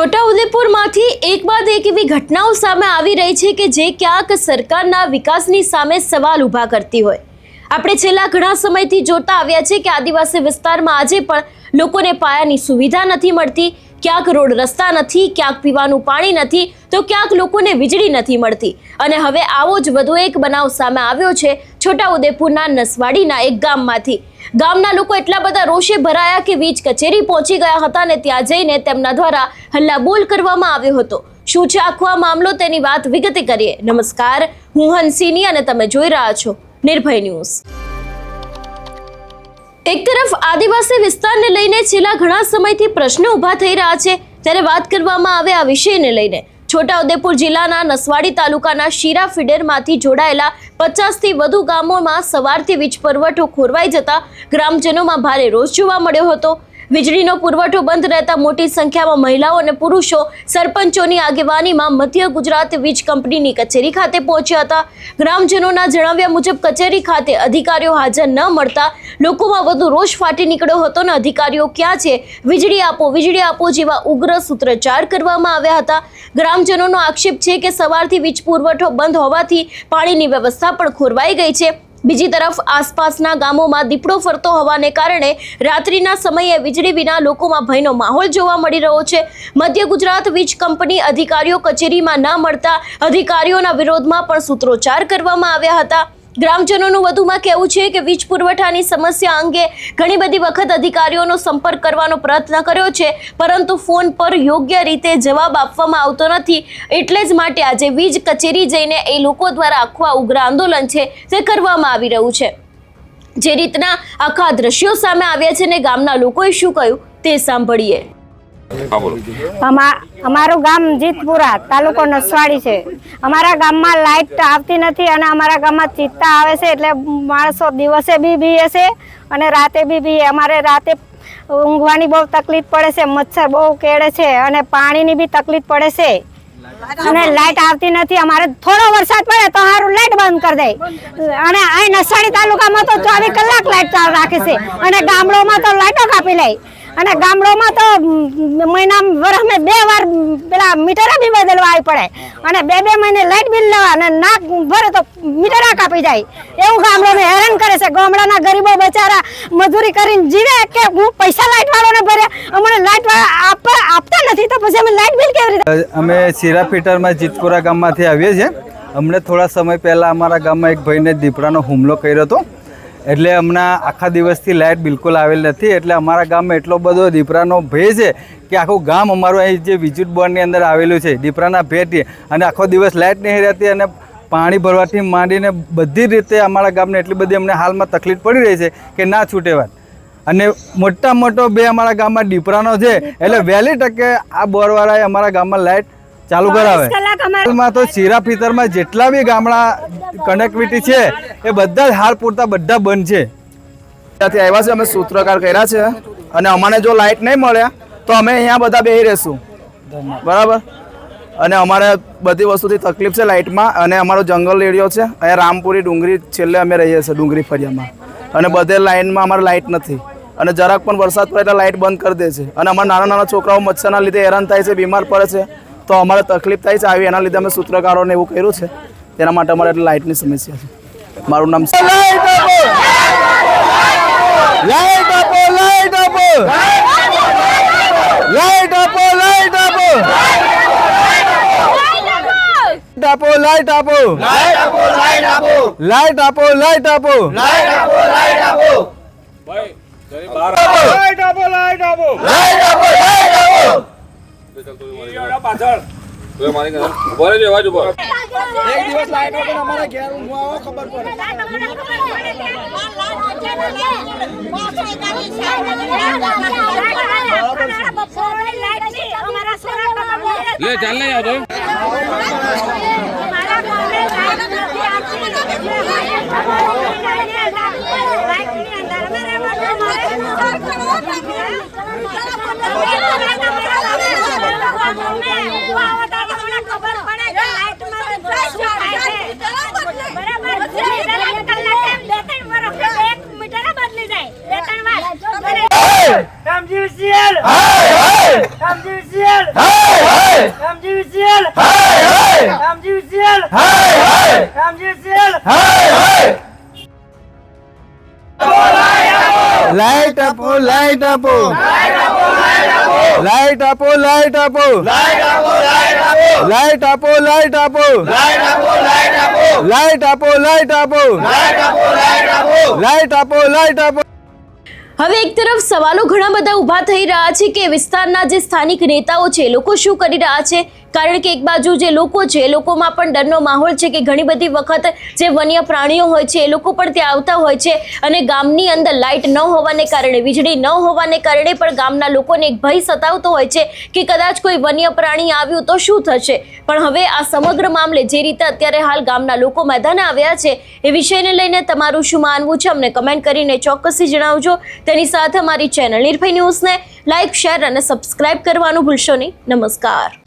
છોટાઉદેપુરમાંથી એક બાદ એક એવી ઘટનાઓ સામે આવી રહી છે કે જે ક્યાંક સરકારના વિકાસની સામે સવાલ ઊભા કરતી હોય। આપણે છેલ્લા ઘણા સમયથી જોતા આવ્યા છે કે આદિવાસી વિસ્તારમાં આજે પણ લોકોને પાયાની સુવિધા નથી મળતી, ક્યાંક રોડ રસ્તા નથી, ક્યાંક પીવાનું પાણી નથી, તો ક્યાંક લોકોને વીજળી નથી મળતી। અને હવે આવો જ વધુ એક બનાવ સામે આવ્યો છે છોટાઉદેપુરના નસવાડીના એક ગામમાંથી। ગામના લોકો એટલા બધા રોષે ભરાયા કે વીજ કચેરી પહોંચી ગયા હતા અને ત્યાં જઈને તેમના દ્વારા હલ્લાબોલ કરવામાં આવ્યો હતો। શું છે આખો આ મામલો તેની વાત વિગતે કરીએ। નમસ્કાર, હું હંસિની અને તમે જોઈ રહ્યા છો નિર્ભય ન્યૂઝ। એક તરફ આદિવાસી વિસ્તારને લઈને છેલ્લા ઘણા સમયથી પ્રશ્નો ઊભા થઈ રહ્યા છે, ત્યારે વાત કરવામાં આવે આ વિષયને લઈને છોટાઉદેપુર જિલ્લાના નસવાડી તાલુકાના શીરા ફીડરમાંથી જોડાયેલા 50થી વધુ ગામોમાં સવારથી વીજ પુરવઠો ખોરવાઈ જતા ગ્રામજનોમાં ભારે રોષ જોવા મળ્યો હતો। વીજળીનો પુરવઠો બંધ રહેતા મોટી સંખ્યામાં મહિલાઓ અને પુરુષો સરપંચોની આગેવાનીમાં મધ્ય ગુજરાત વીજ કંપનીની કચેરી ખાતે પહોંચ્યા હતા। ગ્રામજનોના જણાવ્યા મુજબ કચેરી ખાતે અધિકારીઓ હાજર ન મળતા લોકોમાં વધુ રોષ ફાટી નીકળ્યો હતો અને અધિકારીઓ ક્યાં છે, વીજળી આપો જેવા ઉગ્ર સૂત્રોચ્ચાર કરવામાં આવ્યા હતા। ગ્રામજનોનો આક્ષેપ છે કે સવારથી વીજ પુરવઠો બંધ હોવાથી પાણીની વ્યવસ્થા પણ ખોરવાઈ ગઈ છે। બીજી તરફ આસપાસના ગામોમાં દીપડો ફરતો હોવાને કારણે રાત્રિના સમયે વીજળી વિના લોકોમાં ભયનો માહોલ જોવા મળી રહ્યો છે। મધ્ય ગુજરાત વીજ કંપની અધિકારીઓ કચેરીમાં ન મળતા અધિકારીઓના વિરોધમાં પણ સૂત્રોચ્ચાર કરવામાં આવ્યા હતા। ગ્રામજનોનું વધુમાં કહેવું છે કે વીજ પુરવઠાની સમસ્યા અંગે ઘણી બધી વખત અધિકારીઓનો સંપર્ક કરવાનો પ્રયત્ન કર્યો છે, પરંતુ ફોન પર યોગ્ય રીતે જવાબ આપવામાં આવતો નથી। એટલે જ માટે આજે વીજ કચેરી જઈને એ લોકો દ્વારા આખું આ ઉગ્ર આંદોલન છે તે કરવામાં આવી રહ્યું છે। જે રીતના આખા દ્રશ્યો સામે આવ્યા છે ને ગામના લોકોએ શું કહ્યું તે સાંભળીએ। અમારું ગામ જીતપુરા, તાલુકો નસવાડી છે। અમારા ગામમાં લાઇટ આવતી નથી અને અમારા ગામમાં ચિત્તા આવે છે, એટલે માણસો દિવસે બી બીએ છે અને રાતે બી બીએ। અમારે રાતે ઊંઘવાની બહુ તકલીફ પડે છે, મચ્છર બહુ કેળે છે અને પાણીની બી તકલીફ પડે છે અને લાઇટ આવતી નથી। અમારે થોડો વરસાદ પડે તો સારું લાઇટ બંધ કરી દે અને અહીં નસવાડી તાલુકામાં તો 24 કલાક લાઇટ ચાલુ રાખે છે અને ગામડોમાં તો લાઇટો કાપી લે અને ગામડોમાં તો મહિના વર્ષમાં 2 વાર પેલા મીટરા બી બદલવા આવી પડે અને 2 મહિને લાઇટ બિલ લેવા અને ના ભરે તો મીટરા કાપી જાય। એવું ગામડોને હેરાન કરે છે। ગામડાના ગરીબો બચારા મજૂરી કરીને જીવે કે હું પૈસા લાઇટ વાળાને ભરે, અમને લાઇટ વાળા આપતા નથી તો પછી અમે લાઇટ બિલ કેવી રીતે? અમે શીરા ફીટરમાં જીતપુરા ગામમાંથી આવીએ છીએ। અમને થોડા સમય પહેલાં અમારા ગામમાં એક ભાઈને દીપડાનો હુમલો કર્યો હતો, એટલે હમણાં આખા દિવસથી લાઇટ બિલકુલ આવેલ નથી। એટલે અમારા ગામમાં એટલો બધો દીપડાનો ભય છે કે આખું ગામ અમારું અહીં જે વિદ્યુત બોર્ડની અંદર આવેલું છે દીપડાના ભયથી, અને આખો દિવસ લાઇટ નહીં રહેતી અને પાણી ભરવાથી માંડીને બધી રીતે અમારા ગામને એટલી બધી અમને હાલમાં તકલીફ પડી રહી છે કે ના છૂટે વાત। અને મોટો બે અમારા ગામમાં દીપડાનો છે, એટલે વહેલી તકે આ બોર્ડવાળાએ અમારા ગામમાં લાઇટ ચાલુ કરાવે। હાલમાં તો શીરા ફીતરમાં જેટલા બી ગામડા કનેક્ટિવિટી છે એ બધા જ હાલ પૂરતા બધા બંધ છે। ત્યાંથી આવ્યા છે, અમે સૂત્રકાર કર્યા છે અને અમને જો લાઇટ નહીં મળે તો અમે અહીંયા બધા બેસી રહીશું, બરાબર। અને અમારે બધી વસ્તુથી તકલીફ છે લાઇટમાં, અને અમારો જંગલ એરિયો છે અહીંયા રામપુરી ડુંગરી છેલ્લે અમે રહીએ છીએ ડુંગરી ફરિયામાં, અને બધે લાઇનમાં અમારે લાઇટ નથી અને જરાક પણ વરસાદ પડે એટલે લાઇટ બંધ કરી દે છે અને અમારા નાના છોકરાઓ મચ્છરના લીધે હેરાન થાય છે, બીમાર પડે છે, તો અમારે તકલીફ થાય છે આવી। એના લીધે અમે સૂત્રકારોને એવું કર્યું છે, તેના માટે અમારે એટલે લાઇટની સમસ્યા છે। મારું નામ એક દિવસ લાઈટ વગર અમારા ઘેર ઊંઘવા ખબર પડે। લે ચાલ ને યાર રામજી સિયલ લાઈટ આપો, લાઈટ આપો, લાઈટ આપો, લાઈટ આપો, લાઈટ આપો, લાઈટ આપો, લાઈટ આપો, લાઈટ આપો, લાઈટ આપો, લાઈટ આપો. હવે એક તરફ સવાલો ઘણા બધા ઊભા થઈ રહ્યા છે કે વિસ્તારના જે સ્થાનિક નેતાઓ છે એ લોકો શું કરી રહ્યા છે, કારણ કે એક બાજુ જે લોકો છે એ લોકોમાં પણ ડરનો માહોલ છે કે ઘણી બધી વખત જે વન્ય પ્રાણીઓ હોય છે એ લોકો પણ ત્યાં આવતા હોય છે અને ગામની અંદર લાઇટ ન હોવાને કારણે, વીજળી ન હોવાને કારણે પણ ગામના લોકોને એક ભય સતાવતો હોય છે કે કદાચ કોઈ વન્ય પ્રાણી આવ્યું તો શું થશે. પણ હવે આ સમગ્ર મામલે જે રીતે અત્યારે હાલ ગામના લોકો મેદાને આવ્યા છે એ વિષયને લઈને તમારું શું માનવું છે અમને કમેન્ટ કરીને ચોક્કસથી જણાવજો. તેની સાથે અમારી ચેનલ નિર્ભય ન્યૂઝને લાઇક, શેર અને સબસ્ક્રાઇબ કરવાનું ભૂલશો નહીં. નમસ્કાર.